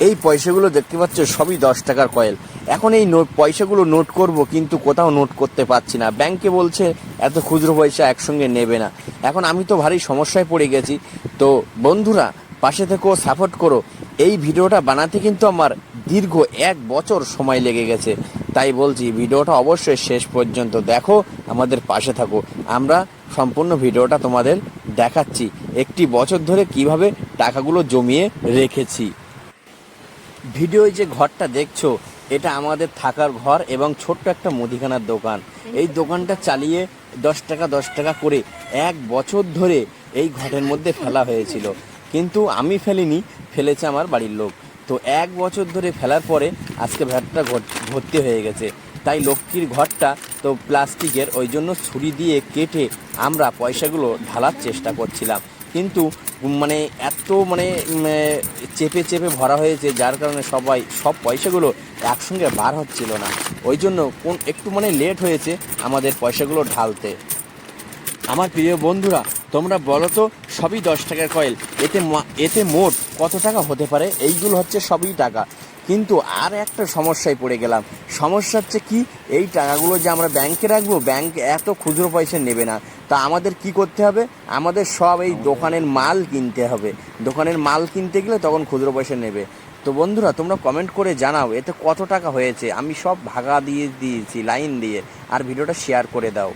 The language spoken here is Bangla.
এই পয়সাগুলো দেখতে পাচ্ছ সবই 10 টাকার কয়েল। এখন এই পয়সাগুলো নোট করব, কিন্তু কোথাও নোট করতে পারছি না। ব্যাংকে বলছে এত খুচরো পয়সা একসঙ্গে নেবে না। এখন আমি তো ভারী সমস্যায় পড়ে গেছি। তো বন্ধুরা, পাশে থেকেও সাপোর্ট করো। এই ভিডিওটা বানাতে কিন্তু আমার দীর্ঘ 1 বছর সময় লেগে গেছে। তাই বলছি, ভিডিওটা অবশ্যই শেষ পর্যন্ত দেখো, আমাদের পাশে থাকো। আমরা সম্পূর্ণ ভিডিওটা তোমাদের দেখাচ্ছি 1 বছর ধরে কিভাবে টাকাগুলো জমিয়ে রেখেছি। ভিডিওয় যে ঘরটা দেখছো, এটা আমাদের থাকার ঘর এবং ছোট্ট একটা মুদিখানার দোকান। এই দোকানটা চালিয়ে 10 টাকা 10 টাকা করে 1 বছর ধরে এই ঘরের মধ্যে ফেলা হয়েছিল। কিন্তু আমি ফেলিনি, ফেলেছে আমার বাড়ির লোক। তো 1 বছর ধরে ফেলার পরে আজকে ভ্যাটটা ভর্তি হয়ে গেছে। তাই লক্ষ্মীর ঘরটা তো প্লাস্টিকের, ওই জন্য ছুরি দিয়ে কেটে আমরা পয়সাগুলো ঢালার চেষ্টা করছিলাম। কিন্তু মানে এত চেপে চেপে ভরা হয়েছে, যার কারণে সব পয়সাগুলো একসঙ্গে বার হচ্ছিল না। ওই জন্য একটু লেট হয়েছে আমাদের পয়সাগুলো ঢালতে। আমার প্রিয় বন্ধুরা, তোমরা বলো তো, সবই 10 টাকার কয়েল, এতে মোট কত টাকা হতে পারে? এইগুলো হচ্ছে সবই টাকা। কিন্তু আর একটা সমস্যায় পড়ে গেলাম। সমস্যা হচ্ছে কি, এই টাকাগুলো যে আমরা ব্যাংকে রাখবো, ব্যাংক এত খুচরো পয়সা নেবে না। তা আমাদের কি করতে হবে? আমাদের সব এই দোকানের মাল কিনতে হবে। দোকানের মাল কিনতে গেলে তখন খুচরো পয়সা নেবে। তো বন্ধুরা, তোমরা কমেন্ট করে জানাও এতে কত টাকা হয়েছে। আমি সব ভাগা দিয়ে দিয়েছি লাইন দিয়ে। আর ভিডিওটা শেয়ার করে দাও।